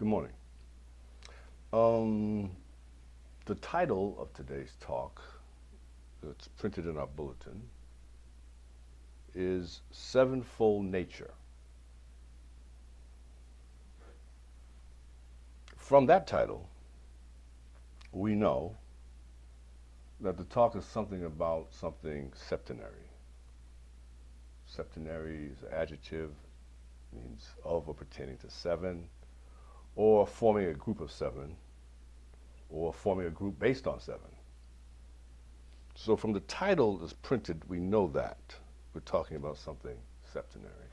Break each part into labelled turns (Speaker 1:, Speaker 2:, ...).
Speaker 1: Good morning. The title of today's talk, that's printed in our bulletin, is Sevenfold Nature. From that title, we know that the talk is something about something septenary. Septenary is an adjective, means of or pertaining to seven, or forming a group of seven, or forming a group based on seven. So from the title that's printed, we know that we're talking about something septenary.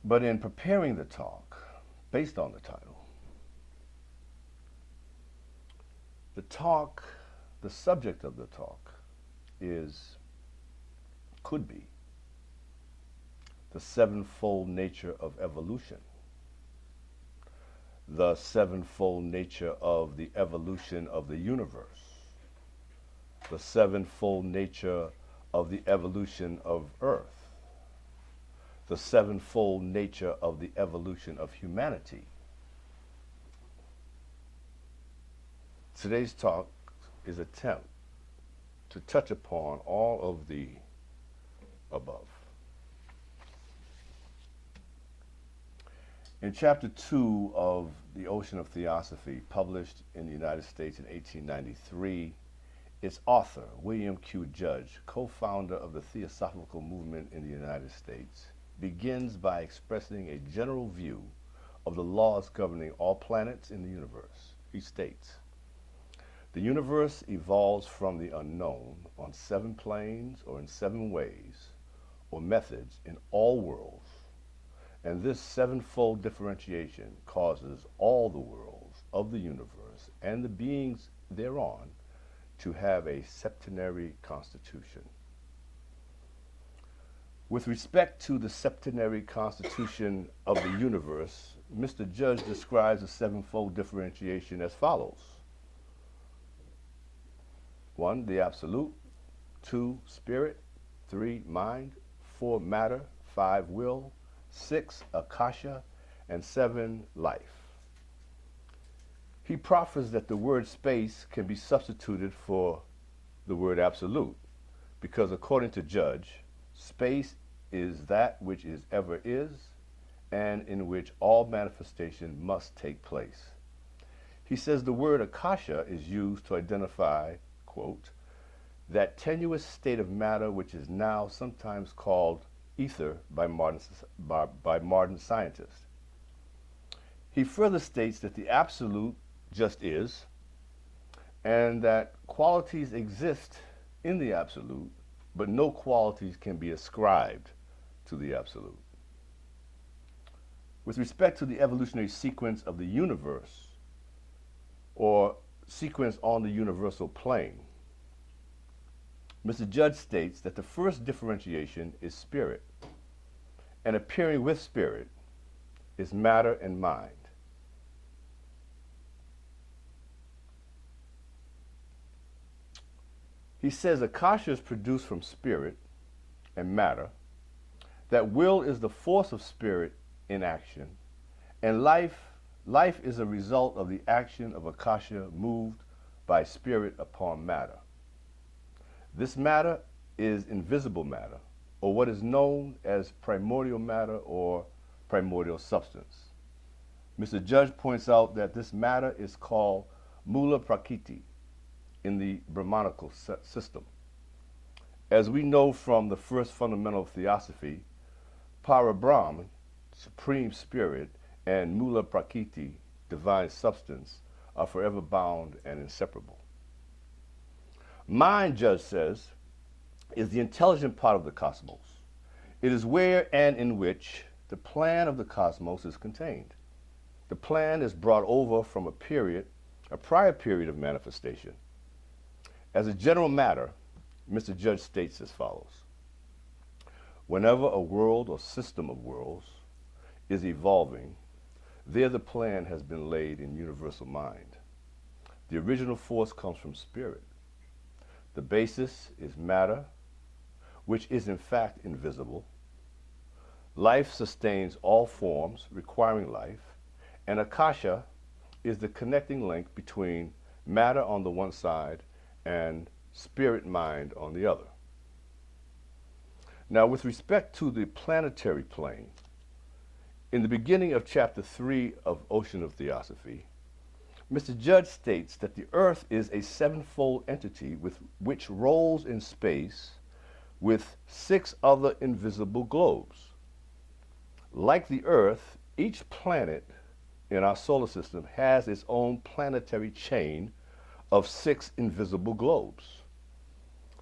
Speaker 1: But in preparing the talk, based on the title, the subject of the talk could be the sevenfold nature of evolution, the sevenfold nature of the evolution of the universe, the sevenfold nature of the evolution of Earth, the sevenfold nature of the evolution of humanity. Today's talk is an attempt to touch upon all of the above. In Chapter 2 of The Ocean of Theosophy, published in the United States in 1893, its author, William Q. Judge, co-founder of the Theosophical movement in the United States, begins by expressing a general view of the laws governing all planets in the universe. He states, "The universe evolves from the unknown on 7 planes or in 7 ways or methods in all worlds, and this sevenfold differentiation causes all the worlds of the universe and the beings thereon to have a septenary constitution." With respect to the septenary constitution of the universe, Mr. Judge describes the sevenfold differentiation as follows. 1, the absolute. 2, spirit. 3, mind. 4, matter. 5, will. 6, Akasha, and 7, life. He proffers that the word space can be substituted for the word absolute, because according to Judge, space is that which is ever is, and in which all manifestation must take place. He says the word Akasha is used to identify, quote, that tenuous state of matter which is now sometimes called aether by modern scientists. He further states that the absolute just is, and that qualities exist in the absolute, but no qualities can be ascribed to the absolute. With respect to the evolutionary sequence of the universe, or sequence on the universal plane, Mr. Judge states that the first differentiation is spirit, and appearing with spirit is matter and mind. He says Akasha is produced from spirit and matter, that will is the force of spirit in action, and life is a result of the action of Akasha moved by spirit upon matter. This matter is invisible matter, or what is known as primordial matter or primordial substance. Mr. Judge points out that this matter is called Mula Prakriti in the Brahmanical system. As we know from the first fundamental of theosophy, Parabrahm, supreme spirit, and Mula Prakriti, divine substance, are forever bound and inseparable. Mind, Judge says, is the intelligent part of the cosmos. It is where and in which the plan of the cosmos is contained. The plan is brought over from a prior period of manifestation. As a general matter, Mr. Judge states as follows. Whenever a world or system of worlds is evolving, there the plan has been laid in universal mind. The original force comes from spirit. The basis is matter, which is in fact invisible. Life sustains all forms requiring life, and Akasha is the connecting link between matter on the one side and spirit mind on the other. Now, with respect to the planetary plane, in the beginning of chapter 3 of Ocean of Theosophy, Mr. Judge states that the Earth is a sevenfold entity which rolls in space with 6 other invisible globes. Like the Earth, each planet in our solar system has its own planetary chain of 6 invisible globes.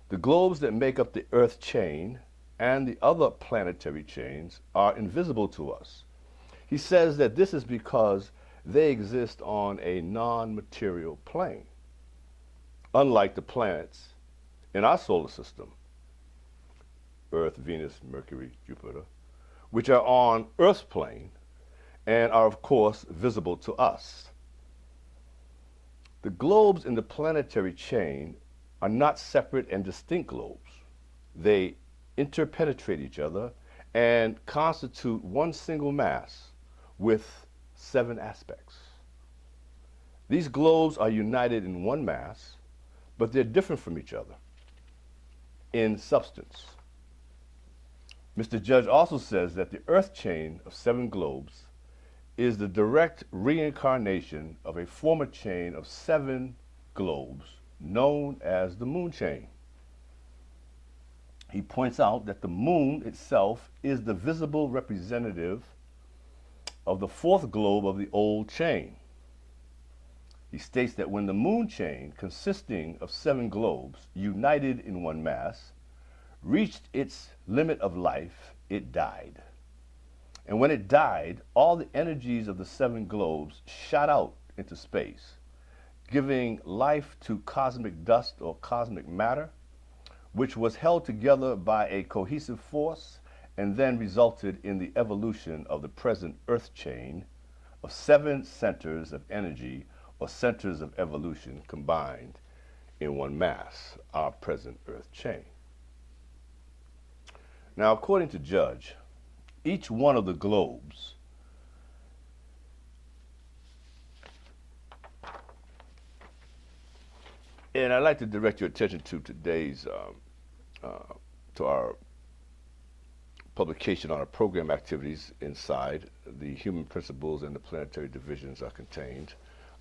Speaker 1: The globes that make up the Earth chain and the other planetary chains are invisible to us. He says that this is because they exist on a non-material plane, unlike the planets in our solar system, Earth, Venus, Mercury, Jupiter, which are on Earth's plane and are, of course, visible to us. The globes in the planetary chain are not separate and distinct globes. They interpenetrate each other and constitute one single mass with 7 aspects. These globes are united in one mass, but they're different from each other in substance. Mr. Judge also says that the Earth chain of 7 globes is the direct reincarnation of a former chain of 7 globes known as the Moon chain. He points out that the Moon itself is the visible representative of the 4th globe of the old chain. He states that when the Moon chain, consisting of 7 globes united in one mass, reached its limit of life, it died. And when it died, all the energies of the 7 globes shot out into space, giving life to cosmic dust or cosmic matter, which was held together by a cohesive force and then resulted in the evolution of the present Earth chain of 7 centers of energy or centers of evolution combined in one mass, our present Earth chain. Now, according to Judge, each one of the globes and I'd like to direct your attention to today's to our publication on our program activities inside. The human principles and the planetary divisions are contained.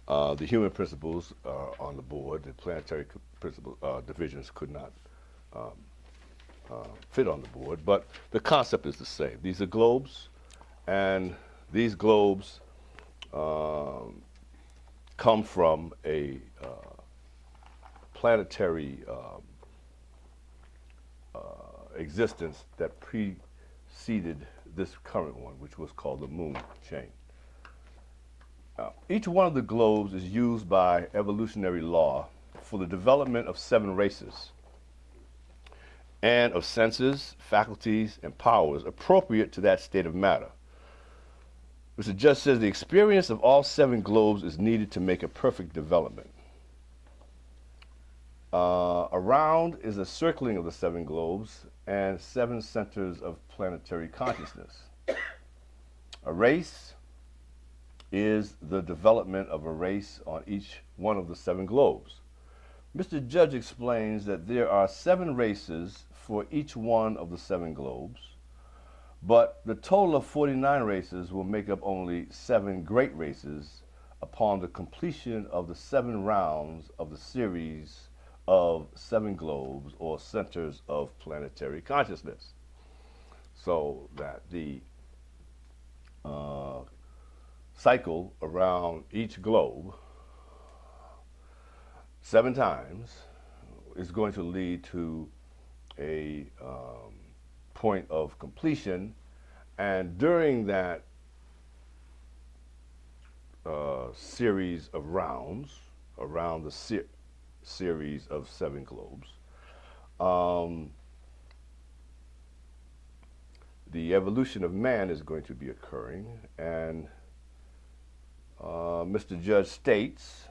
Speaker 1: The human principles are on the board. The planetary divisions could not fit on the board, but the concept is the same. These are globes, and these globes come from a planetary existence that preceded this current one, which was called the Moon chain. Each one of the globes is used by evolutionary law for the development of 7 races and of senses, faculties, and powers appropriate to that state of matter. Mr. Judge says the experience of all 7 globes is needed to make a perfect development. Around is a circling of the 7 globes and 7 centers of planetary consciousness. A race is the development of a race on each one of the 7 globes. Mr. Judge explains that there are 7 races for each one of the 7 globes, but the total of 49 races will make up only 7 great races upon the completion of the 7 rounds of the series of 7 globes or centers of planetary consciousness. So that the cycle around each globe 7 times is going to lead to a point of completion, and during that series of rounds around the series of 7 globes, the evolution of man is going to be occurring, and Mr. Judge states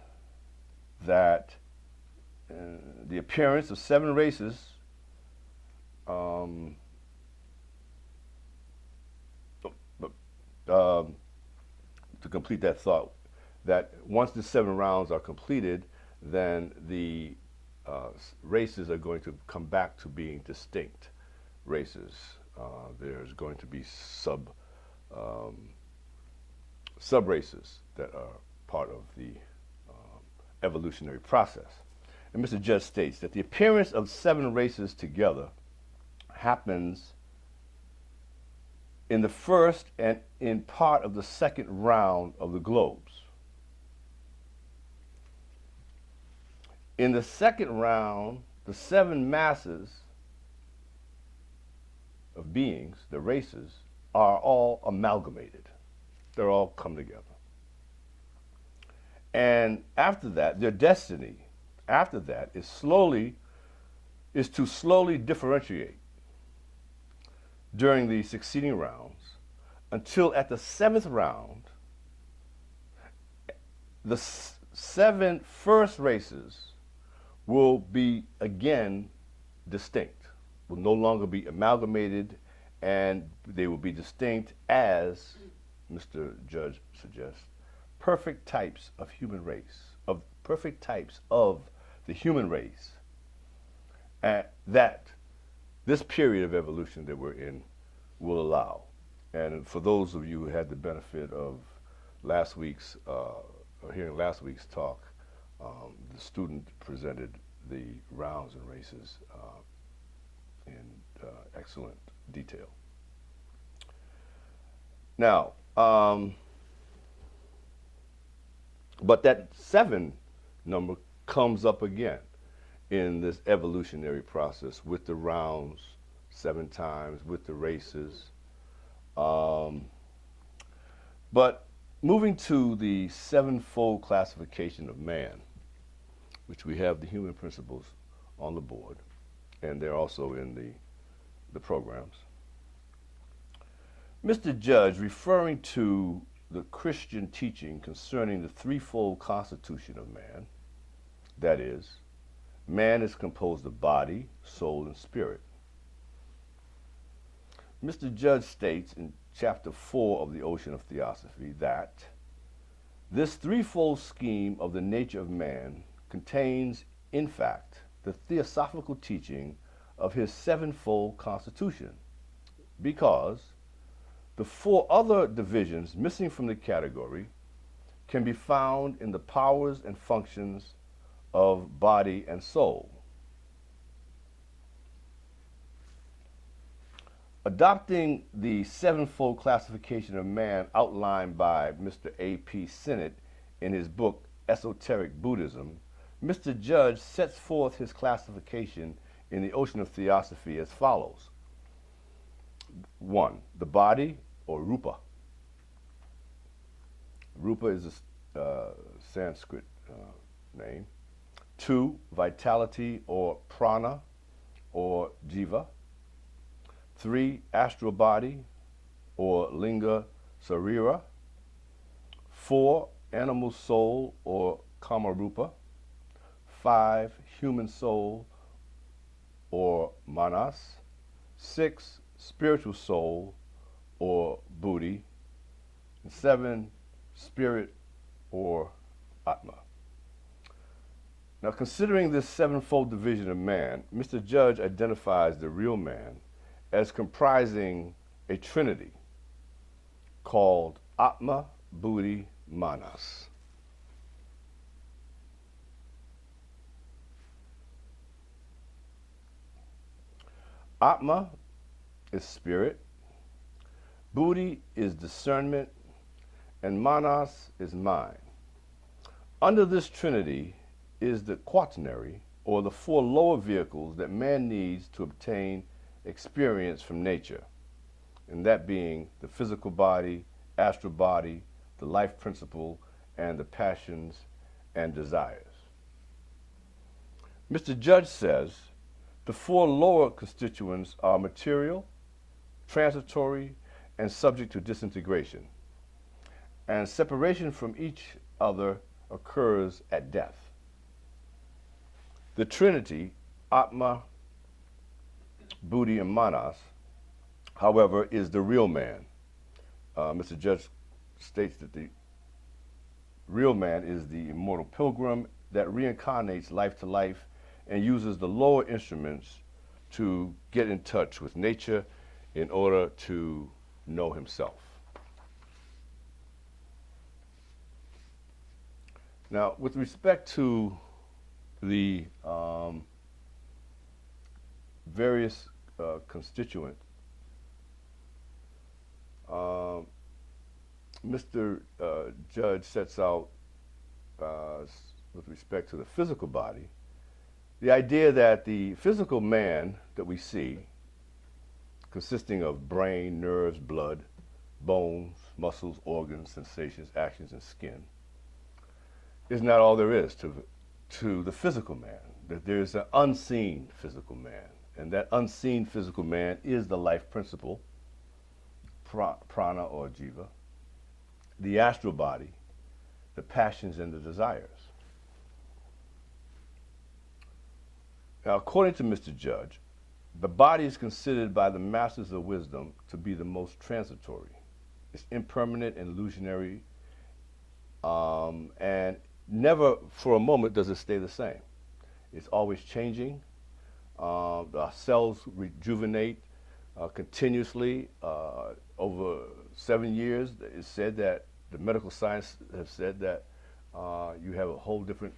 Speaker 1: that the appearance of 7 races to complete that thought, that once the 7 rounds are completed, then the races are going to come back to being distinct races. There's going to be sub races that are part of the evolutionary process. And Mr. Judge states that the appearance of 7 races together happens in the first and in part of the second round of the globes. In the second round, the 7 masses of beings, the races, are all amalgamated. They're all come together. And after that, their destiny, after that, is to slowly differentiate during the succeeding rounds until at the 7th round, the 7 first races will be again distinct, will no longer be amalgamated, and they will be distinct as Mr. Judge suggests, perfect types of human race, of perfect types of the human race, that this period of evolution that we're in will allow. And for those of you who had the benefit of last week's, hearing last week's talk, the student presented the rounds and races in excellent detail. Now, but that 7 number comes up again in this evolutionary process with the rounds 7 times, with the races. But moving to the 7-fold classification of man, which we have the human principles on the board, and they're also in the programs. Mr. Judge, referring to the Christian teaching concerning the 3-fold constitution of man, that is, man is composed of body, soul, and spirit. Mr. Judge states in chapter 4 of the Ocean of Theosophy that this 3-fold scheme of the nature of man contains, in fact, the theosophical teaching of his 7-fold constitution, because the 4 other divisions missing from the category can be found in the powers and functions of body and soul. Adopting the 7-fold classification of man outlined by Mr. A.P. Sinnett in his book Esoteric Buddhism, Mr. Judge sets forth his classification in the Ocean of Theosophy as follows. 1, the body, or rupa. Rupa is a Sanskrit name. 2, vitality, or prana, or jiva. 3, astral body, or linga sarira. 4, animal soul, or kamarupa. 5, human soul, or manas. 6, spiritual soul, or buddhi. And 7, spirit, or atma. Now, considering this 7-fold division of man, Mr. Judge identifies the real man as comprising a trinity called Atma, Buddhi, Manas. Atma is spirit, Buddhi is discernment, and Manas is mind. Under this trinity is the quaternary, or the 4 lower vehicles that man needs to obtain experience from nature, and that being the physical body, astral body, the life principle, and the passions and desires. Mr. Judge says the 4 lower constituents are material, transitory, and subject to disintegration, and separation from each other occurs at death. The trinity, Atma, Buddhi, and Manas, however, is the real man, Mr. Judge states that the real man is the immortal pilgrim that reincarnates life to life and uses the lower instruments to get in touch with nature in order to know himself. Now, with respect to the various constituents, Mr. Judge sets out, with respect to the physical body, the idea that the physical man that we see, consisting of brain, nerves, blood, bones, muscles, organs, sensations, actions, and skin, is not all there is to the physical man. That there is an unseen physical man, and that unseen physical man is the life principle, Prana or Jiva, the astral body, the passions and the desires. Now, according to Mr. Judge, the body is considered by the masters of wisdom to be the most transitory. It's impermanent and illusionary, and never for a moment does it stay the same. It's always changing. The cells rejuvenate continuously. Over 7 years, it's said that the medical science have said that you have a whole different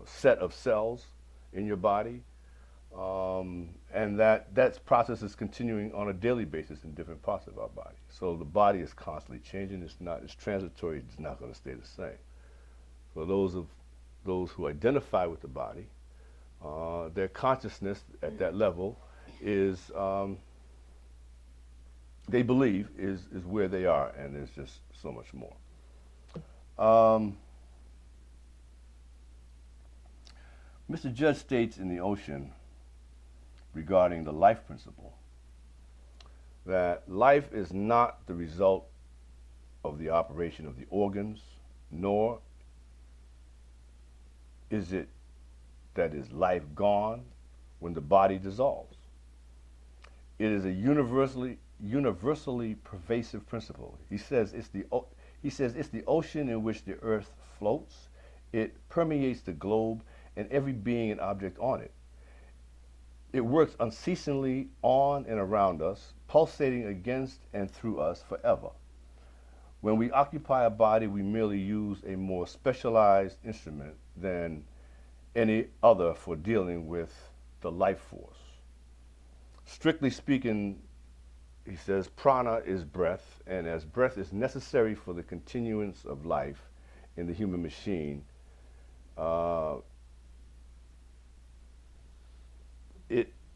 Speaker 1: set of cells in your body, and that process is continuing on a daily basis in different parts of our body. So the body is constantly changing. It's transitory. It's not going to stay the same. For those who identify with the body, their consciousness at that level is, they believe, is where they are, and there's just so much more. Mr. Judge states in the ocean regarding the life principle that life is not the result of the operation of the organs, nor is it that is life gone when the body dissolves. It is a universally pervasive principle. He says it's the ocean in which the earth floats. It permeates the globe and every being and object on it. It works unceasingly on and around us, pulsating against and through us forever. When we occupy a body, we merely use a more specialized instrument than any other for dealing with the life force. Strictly speaking, he says, prana is breath, and as breath is necessary for the continuance of life in the human machine,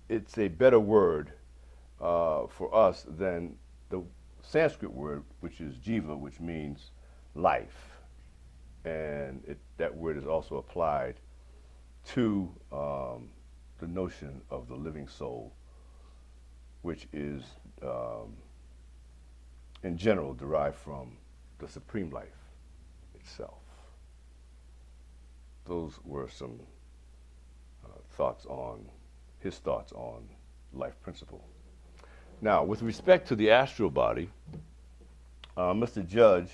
Speaker 1: it's a better word for us than the Sanskrit word, which is jiva, which means life. And that word is also applied to the notion of the living soul, which is, in general, derived from the supreme life itself. Those were some his thoughts on life principle. Now, with respect to the astral body, Mr. Judge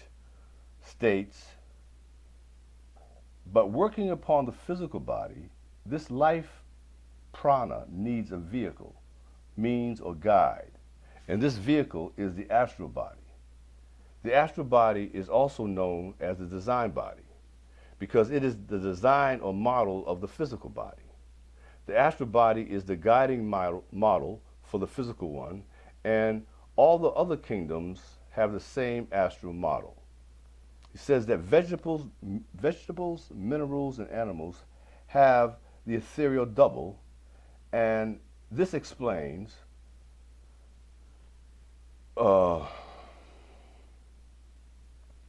Speaker 1: states, but working upon the physical body, this life prana needs a vehicle, means, or guide, and this vehicle is the astral body. The astral body is also known as the design body because it is the design or model of the physical body. The astral body is the guiding model for the physical one, and all the other kingdoms have the same astral model. He says that vegetables, minerals, and animals have the ethereal double, and this explains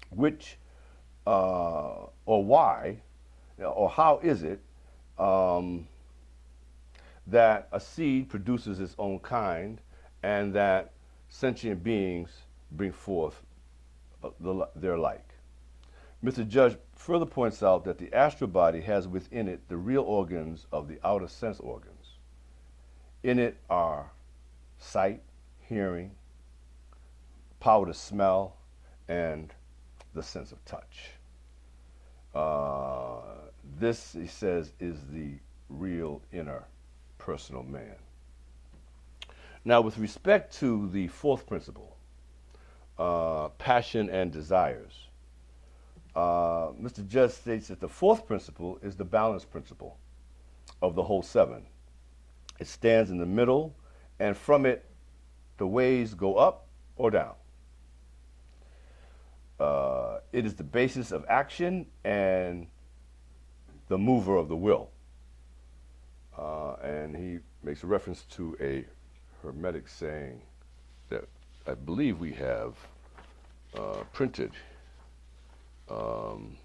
Speaker 1: which or why or how is it that a seed produces its own kind and that sentient beings bring forth their like. Mr. Judge further points out that the astral body has within it the real organs of the outer sense organs. In it are sight, hearing, power to smell, and the sense of touch. This, he says, is the real inner personal man. Now, with respect to the fourth principle, passion and desires, Mr. Judd states that the fourth principle is the balance principle of the whole seven. It stands in the middle, and from it, the ways go up or down. It is the basis of action and the mover of the will. And he makes a reference to a Hermetic saying that I believe we have printed on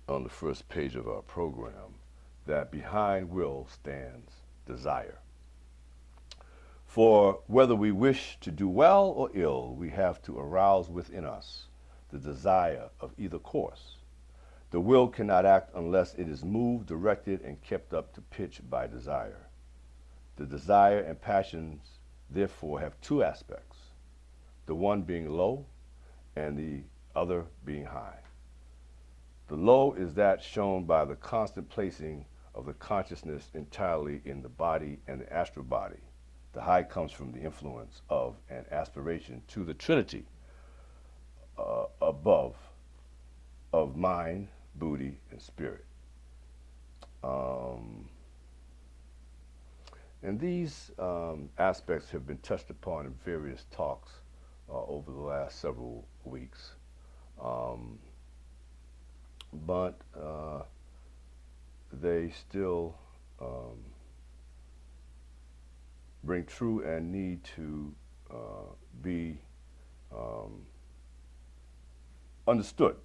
Speaker 1: the first page of our program, that behind will stands desire. For whether we wish to do well or ill, we have to arouse within us the desire of either course. The will cannot act unless it is moved, directed, and kept up to pitch by desire. The desire and passions, therefore, have two aspects, the one being low and the other being high. The low is that shown by the constant placing of the consciousness entirely in the body and the astral body. The high comes from the influence of an aspiration to the Trinity above of mind, booty, and spirit. And these aspects have been touched upon in various talks over the last several weeks. But they still bring true and need to be understood.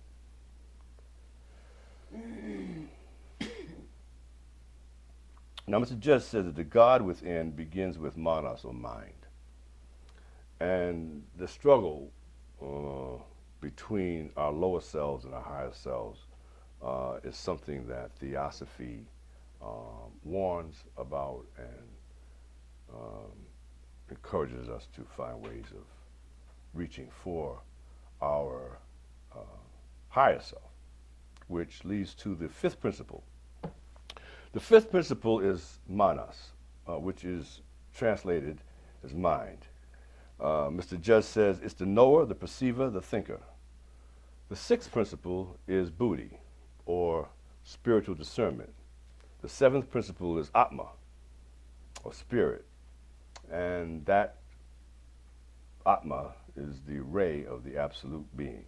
Speaker 1: Now, Mr. Judge says that the God within begins with manas, or mind. And the struggle between our lower selves and our higher selves is something that Theosophy warns about and encourages us to find ways of reaching for our higher self, which leads to the fifth principle. The fifth principle is manas, which is translated as mind. Mr. Judge says it's the knower, the perceiver, the thinker. The sixth principle is buddhi, or spiritual discernment. The seventh principle is atma, or spirit. And that atma is the ray of the absolute being.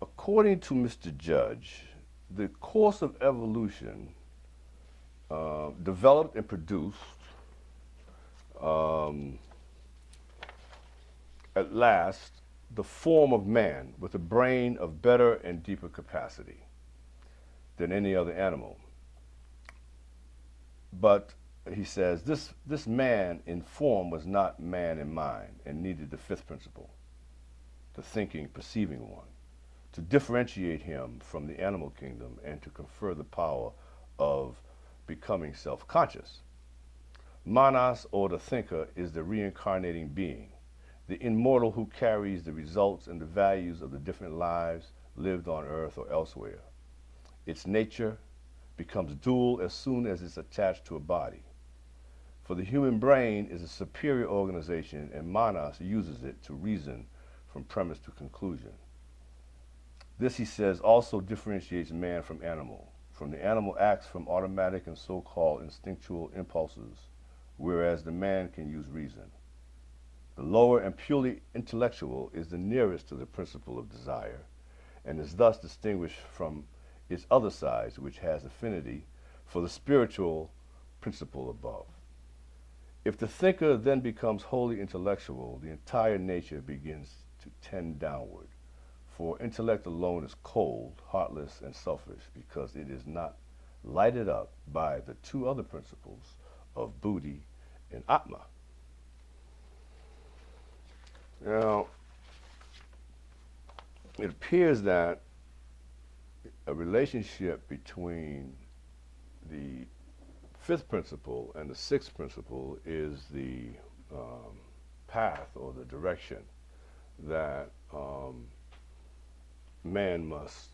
Speaker 1: According to Mr. Judge, the course of evolution developed and produced at last the form of man with a brain of better and deeper capacity than any other animal. But he says this man in form was not man in mind and needed the fifth principle, the thinking, perceiving one, to differentiate him from the animal kingdom and to confer the power of becoming self-conscious. Manas, or the thinker, is the reincarnating being, the immortal who carries the results and the values of the different lives lived on earth or elsewhere. Its nature becomes dual as soon as it's attached to a body. For the human brain is a superior organization, and Manas uses it to reason from premise to conclusion. This, he says, also differentiates man from animal. From the animal acts from automatic and so-called instinctual impulses, whereas the man can use reason. The lower and purely intellectual is the nearest to the principle of desire, and is thus distinguished from its other sides, which has affinity for the spiritual principle above. If the thinker then becomes wholly intellectual, the entire nature begins to tend downward. For intellect alone is cold, heartless, and selfish, because it is not lighted up by the two other principles of buddhi and atma. Now, it appears that a relationship between the fifth principle and the sixth principle is the path or the direction that man must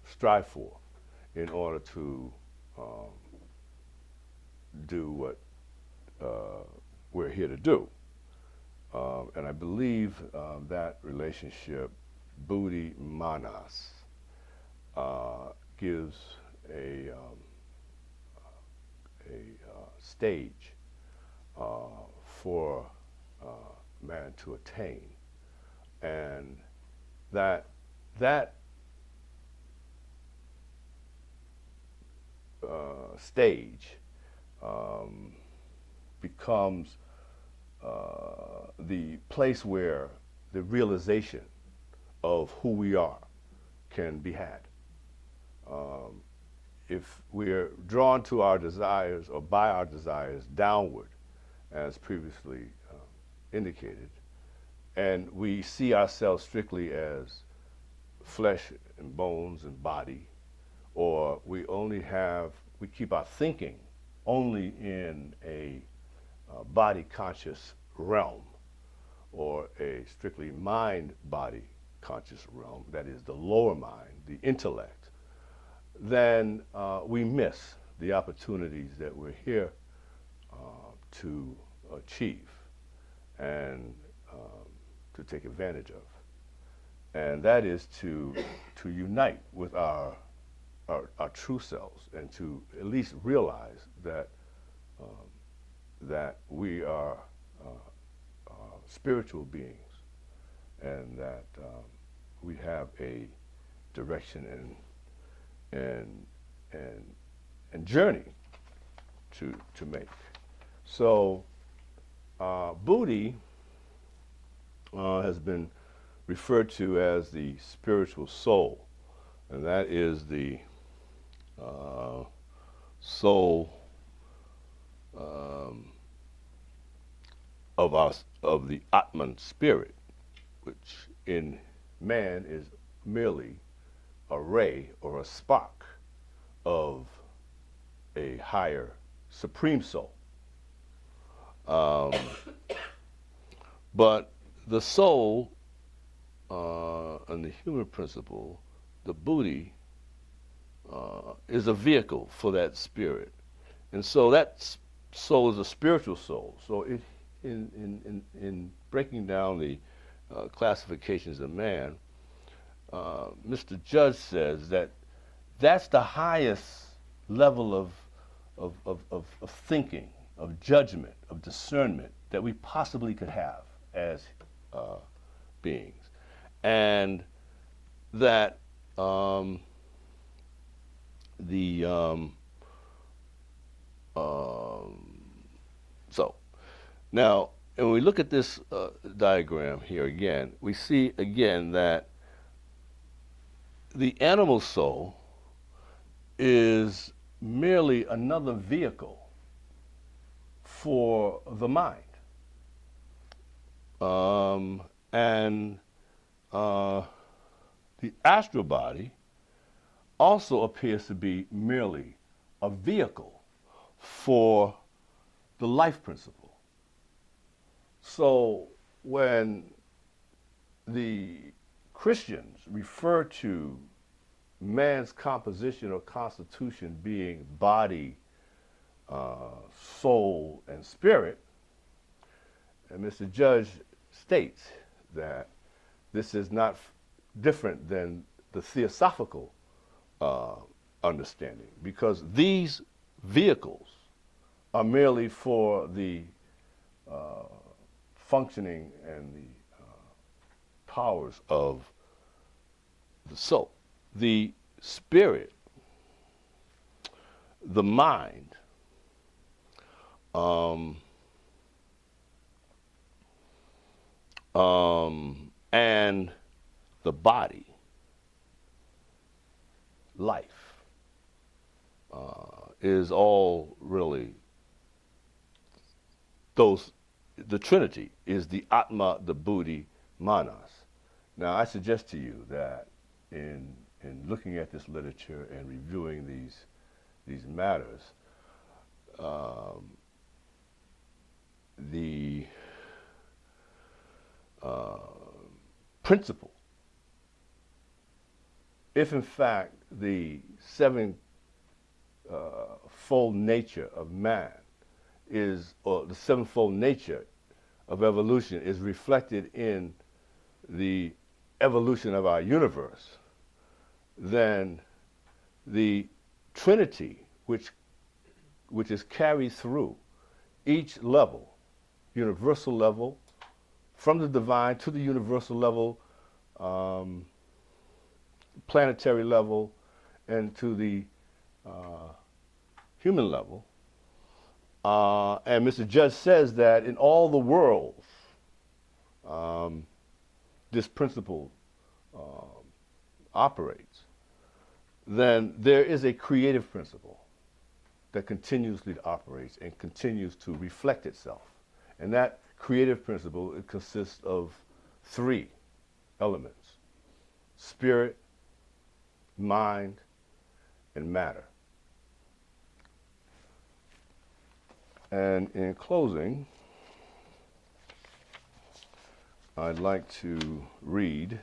Speaker 1: strive for in order to do what we're here to do. And I believe that relationship, Buddhi Manas, gives a stage for man to attain, and that stage becomes the place where the realization of who we are can be had. If we're drawn to our desires or by our desires downward, as previously indicated, and we see ourselves strictly as flesh and bones and body, or we keep our thinking only in a body conscious realm, or a strictly mind-body conscious realm, that is the lower mind, the intellect, then we miss the opportunities that we're here to achieve and to take advantage of. And that is to unite with our true selves, and to at least realize that that we are spiritual beings, and that we have a direction and journey to make. So Buddhi has been referred to as the spiritual soul, and that is the soul of the Atman spirit, which in man is merely a ray or a spark of a higher supreme soul. But the soul and the human principle, the Buddhi, is a vehicle for that spirit. And so that soul is a spiritual soul. So it, in breaking down the classifications of man, Mr. Judge says that that's the highest level of thinking, of judgment, of discernment that we possibly could have as beings. And that so now, when we look at this diagram here again, we see again that the animal soul is merely another vehicle for the mind. And the astral body also appears to be merely a vehicle for the life principle. So when the Christians refer to man's composition or constitution being body, soul, and spirit, and Mr. Judge states that this is not different than the theosophical understanding, because these vehicles are merely for the functioning and the powers of the soul. The spirit, the mind, and the body, life, is all really the Trinity is the Atma, the Buddhi, Manas. Now, I suggest to you that in looking at this literature and reviewing these matters, principle, if in fact the sevenfold nature of man is, or the sevenfold nature of evolution is reflected in the evolution of our universe, then the Trinity, which is carried through each level, universal level, from the divine to the universal level, planetary level, and to the human level. And Mr. Judge says that in all the worlds, this principle operates, then there is a creative principle that continuously operates and continues to reflect itself. And that creative principle, it consists of three elements: spirit, mind, and matter. And in closing, I'd like to read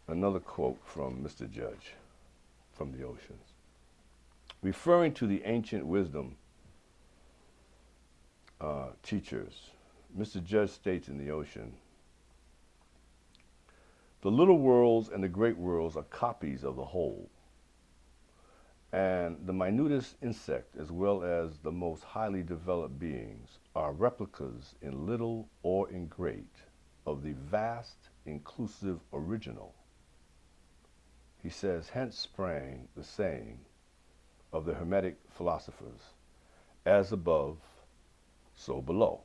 Speaker 1: another quote from Mr. Judge from the oceans. Referring to the ancient wisdom teachers, Mr. Judge states in the ocean, "The little worlds and the great worlds are copies of the whole, and the minutest insect as well as the most highly developed beings are replicas in little or in great of the vast, inclusive original." He says, "Hence sprang the saying of the Hermetic philosophers, as above, so below."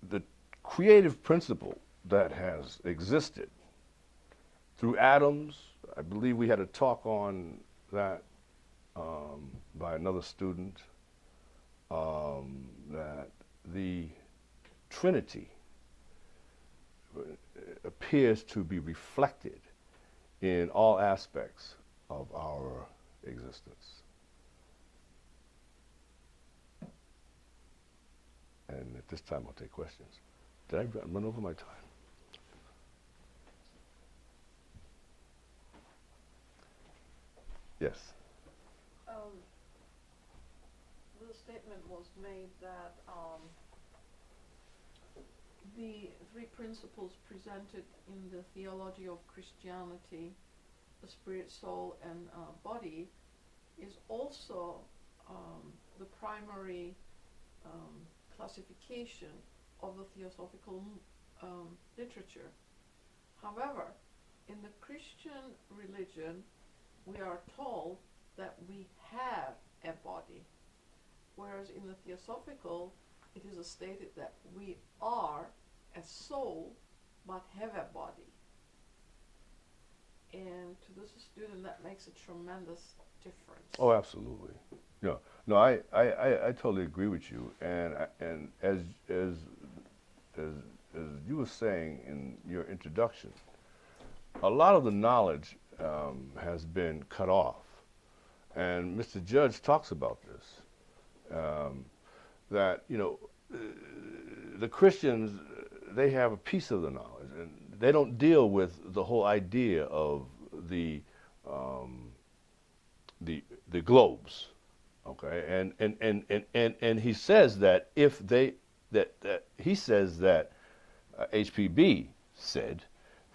Speaker 1: The creative principle that has existed through atoms, I believe we had a talk on that by another student, that the Trinity appears to be reflected in all aspects of our existence. And at this time, I'll take questions. Did I run over my time? Yes.
Speaker 2: The statement was made that the three principles presented in the theology of Christianity, the spirit, soul, and body, is also the primary classification of the theosophical literature. However, in the Christian religion, we are told that we have a body, whereas in the theosophical, it is stated that we are a soul but have a body. And to this student, that makes a tremendous difference.
Speaker 1: Oh, absolutely. No, I totally agree with you. And as you were saying in your introduction, a lot of the knowledge has been cut off, and Mr. Judge talks about this. That the Christians, they have a piece of the knowledge, and they don't deal with the whole idea of the globes, okay? And he says that if they he says that HPB said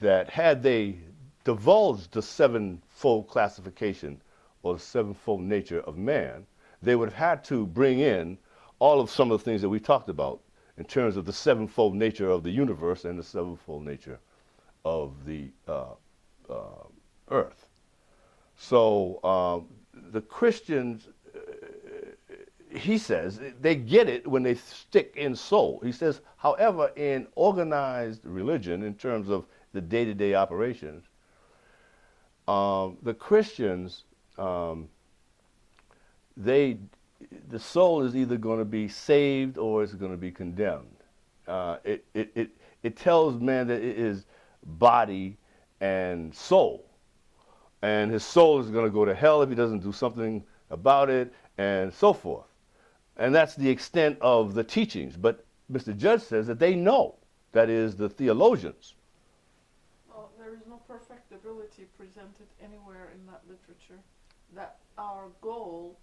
Speaker 1: that had they divulged the sevenfold classification or the sevenfold nature of man, they would have had to bring in all of some of the things that we talked about in terms of the sevenfold nature of the universe and the sevenfold nature of the earth. So the Christians, he says, they get it when they stick in soul. He says, however, in organized religion, in terms of the day-to-day operations, the Christians, the soul is either going to be saved or it's going to be condemned. It tells man that it is body and soul, and his soul is going to go to hell if he doesn't do something about it, and so forth. And that's the extent of the teachings. But Mr. Judge says that they know, that is, the theologians.
Speaker 2: Well, there is no perfectibility presented anywhere in that literature. That our goal,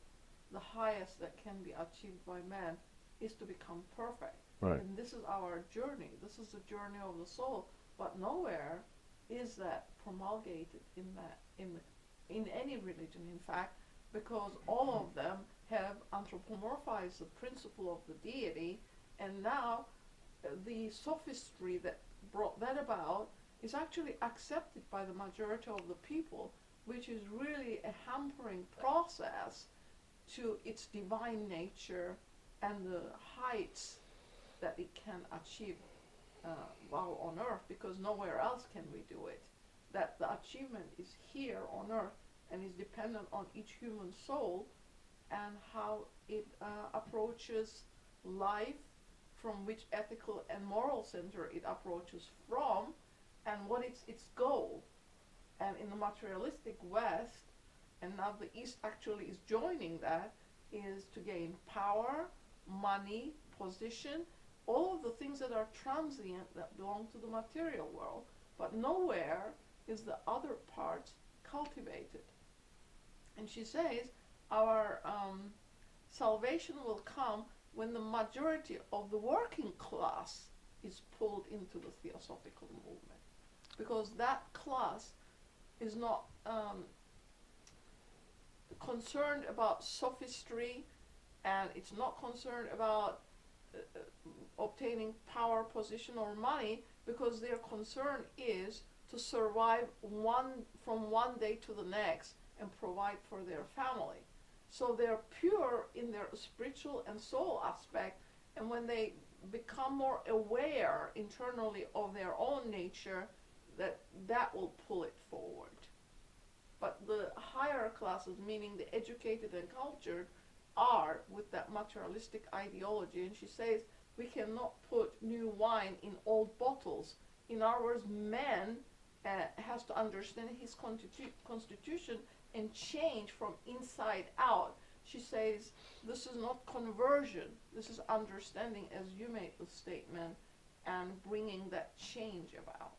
Speaker 2: the highest that can be achieved by man, is to become perfect.
Speaker 1: Right.
Speaker 2: And this is our journey. This is the journey of the soul. But nowhere is that promulgated in that in any religion, in fact, because all of them have anthropomorphized the principle of the deity, and now the sophistry that brought that about is actually accepted by the majority of the people, which is really a hampering process to its divine nature and the heights that it can achieve while on earth, because nowhere else can we do it. That the achievement is here on earth and is dependent on each human soul and how it approaches life, from which ethical and moral center it approaches from, and what is its goal. And in the materialistic West, and now the East actually is joining that, is to gain power, money, position, all of the things that are transient that belong to the material world, but nowhere is the other parts cultivated. And she says our salvation will come when the majority of the working class is pulled into the theosophical movement, because that class is not concerned about sophistry, and it's not concerned about obtaining power, position, or money, because their concern is to survive from one day to the next and provide for their family. So they're pure in their spiritual and soul aspect, and when they become more aware internally of their own nature, that will pull it forward. But the higher classes, meaning the educated and cultured, are with that materialistic ideology. And she says we cannot put new wine in old bottles. In other words, man has to understand his constitution and change from inside out. She says this is not conversion, this is understanding, as you made the statement, and bringing that change about.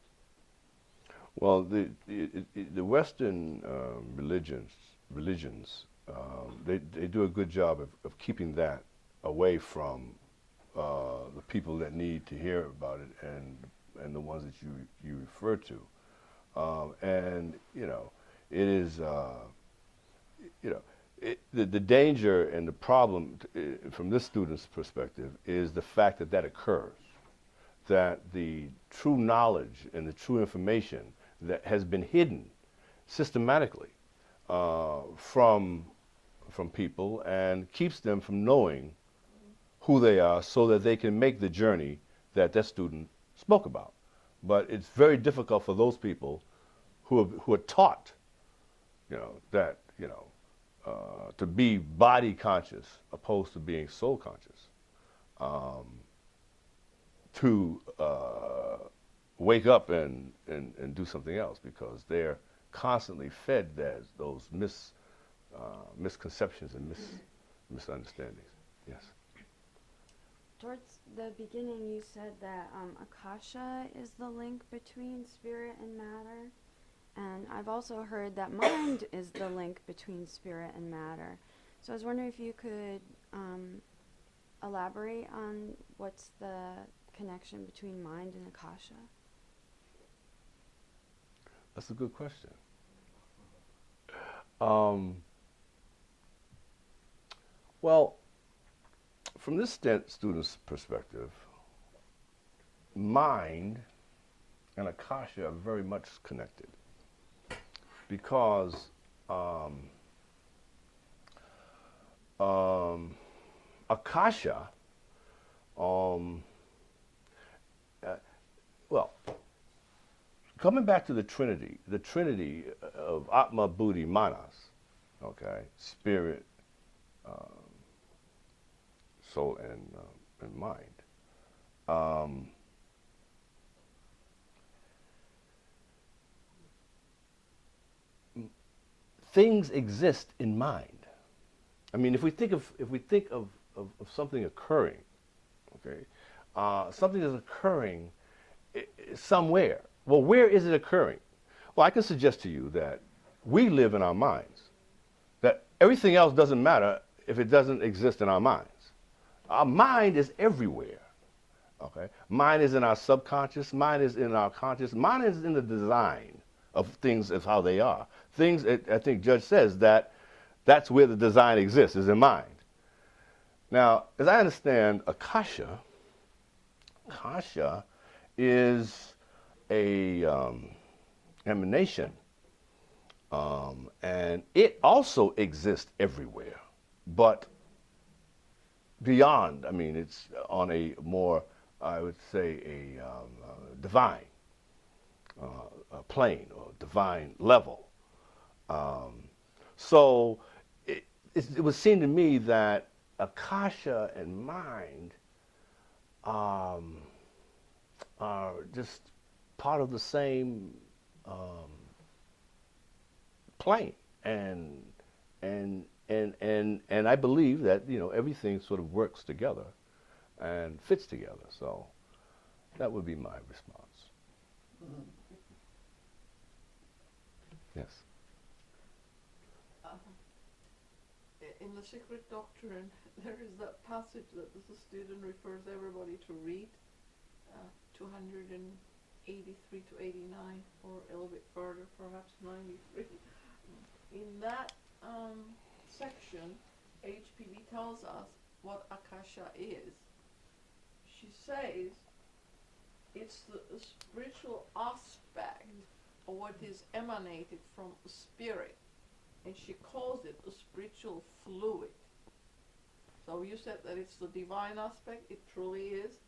Speaker 1: Well, the Western religions, they do a good job of keeping that away from the people that need to hear about it, and the ones that you refer to. And it is the danger and the problem from this student's perspective is the fact that occurs, that the true knowledge and the true information that has been hidden systematically from people and keeps them from knowing who they are, so that they can make the journey that student spoke about. But it's very difficult for those people who are taught, that to be body conscious opposed to being soul conscious, to wake up and do something else, because they're constantly fed those misconceptions and misunderstandings. Yes.
Speaker 3: Towards the beginning, you said that Akasha is the link between spirit and matter. And I've also heard that mind is the link between spirit and matter. So I was wondering if you could elaborate on what's the connection between mind and Akasha.
Speaker 1: That's a good question. Well, from this student's perspective, mind and Akasha are very much connected, because Akasha, well, coming back to the Trinity of Atma, Buddhi, Manas, okay, spirit, soul, and mind. Things exist in mind. I mean, if we think of something occurring, okay, something is occurring somewhere. Well, where is it occurring? Well, I can suggest to you that we live in our minds, that everything else doesn't matter if it doesn't exist in our minds. Our mind is everywhere. Okay? Mind is in our subconscious, mind is in our conscious, mind is in the design of things as how they are. Things, I think Judge says that that's where the design exists, is in mind. Now, as I understand, Akasha is a emanation, and it also exists everywhere, but beyond. I mean, it's on a more, I would say, a divine plane or divine level. So it would seem to me that Akasha and mind are just part of the same plane, and I believe that, you know, everything sort of works together and fits together. So that would be my response. Yes.
Speaker 2: In the Secret Doctrine, there is that passage that the student refers everybody to read, 283 to 89, or a little bit further, perhaps 93. In that section, HPD tells us what Akasha is. She says it's the spiritual aspect of what is emanated from a spirit, and she calls it a spiritual fluid. So you said that it's the divine aspect, it truly is,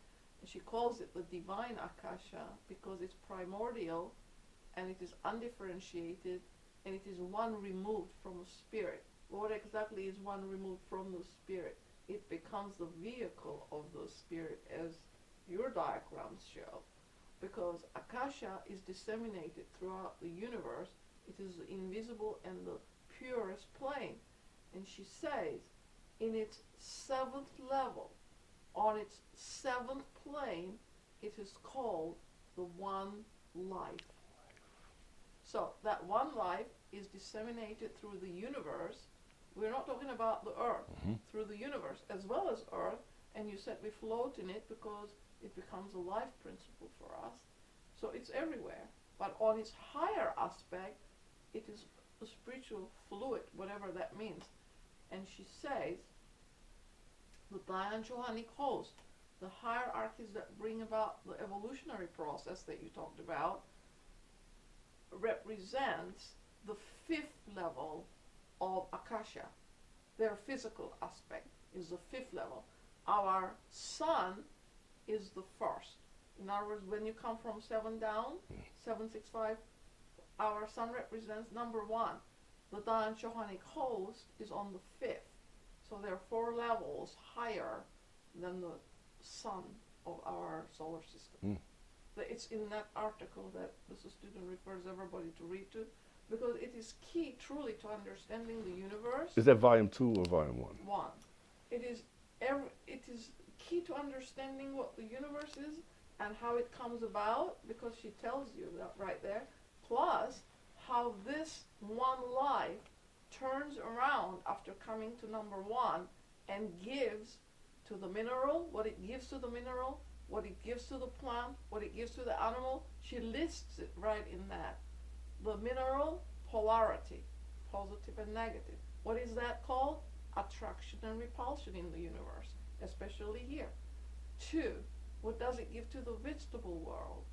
Speaker 2: and she calls it the divine Akasha because it's primordial and it is undifferentiated and it is one removed from the spirit. What exactly is one removed from the spirit? It becomes the vehicle of the spirit, as your diagrams show, because Akasha is disseminated throughout the universe. It is the invisible and the purest plane. And she says, in its seventh level, on its seventh plane, it is called the one life. So that one life is disseminated through the universe. We're not talking about the earth, through the universe as well as earth, and you said we float in it because it becomes a life principle for us. So it's everywhere. But on its higher aspect, it is a spiritual fluid, whatever that means. And she says, the Dian-Johanic host, the hierarchies that bring about the evolutionary process that you talked about, represents the fifth level of Akasha. Their physical aspect is the fifth level. Our sun is the first. In other words, when you come from 7 down, 765, our sun represents number 1. The Dian-Johanic host is on the 5th. So there are 4 levels higher than the sun of our solar system. It's in that article that the student refers everybody to read to, because it is key truly to understanding the universe.
Speaker 1: Is that volume 2 or volume 1?
Speaker 2: 1. It is key to understanding what the universe is and how it comes about, because she tells you that right there. Plus, how this one life turns around after coming to number 1 and gives to the mineral, what it gives to the mineral, what it gives to the plant, what it gives to the animal. She lists it right in that. The mineral, polarity, positive and negative. What is that called? Attraction and repulsion in the universe, especially here. 2, what does it give to the vegetable world?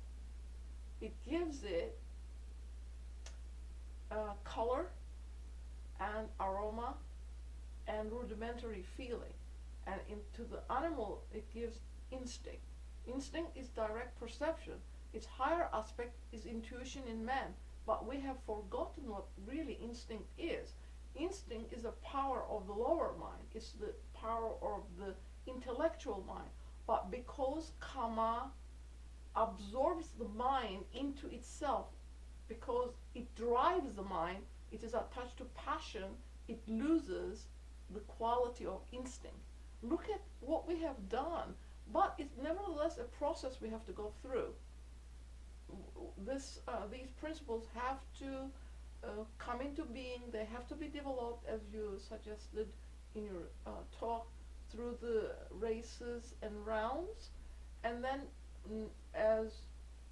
Speaker 2: It gives it color and aroma and rudimentary feeling. And into the animal, it gives instinct. Instinct is direct perception. Its higher aspect is intuition in man. But we have forgotten what really instinct is. Instinct is a power of the lower mind. It's the power of the intellectual mind. But because karma absorbs the mind into itself, because it drives the mind, it is attached to passion, it loses the quality of instinct. Look at what we have done. But it's nevertheless a process we have to go through. These principles have to come into being. They have to be developed, as you suggested in your talk, through the races and rounds. And then, as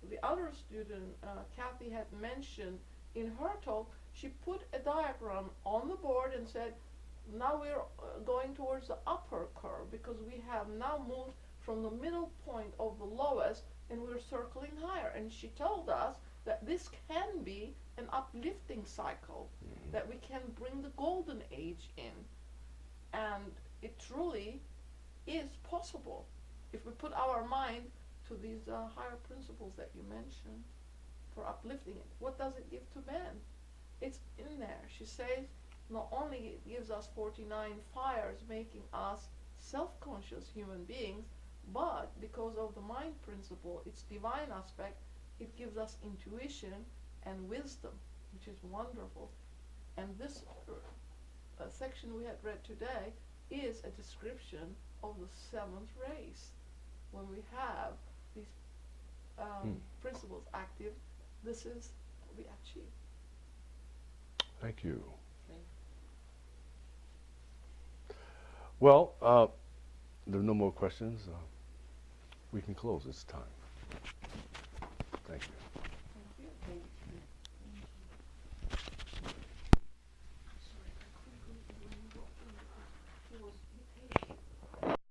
Speaker 2: the other student, Kathy, had mentioned in her talk, she put a diagram on the board and said, now we're going towards the upper curve, because we have now moved from the middle point of the lowest and we're circling higher. And she told us that this can be an uplifting cycle, that we can bring the golden age in. And it truly is possible if we put our mind to these higher principles that you mentioned for uplifting it. What does it give to man? It's in there. She says not only it gives us 49 fires, making us self-conscious human beings, but because of the mind principle, its divine aspect, it gives us intuition and wisdom, which is wonderful. And this section we had read today is a description of the seventh race. When we have these principles active, this is what we achieve.
Speaker 1: Thank you. Well, there are no more questions. We can close. It's time. Thank you.
Speaker 2: Thank you.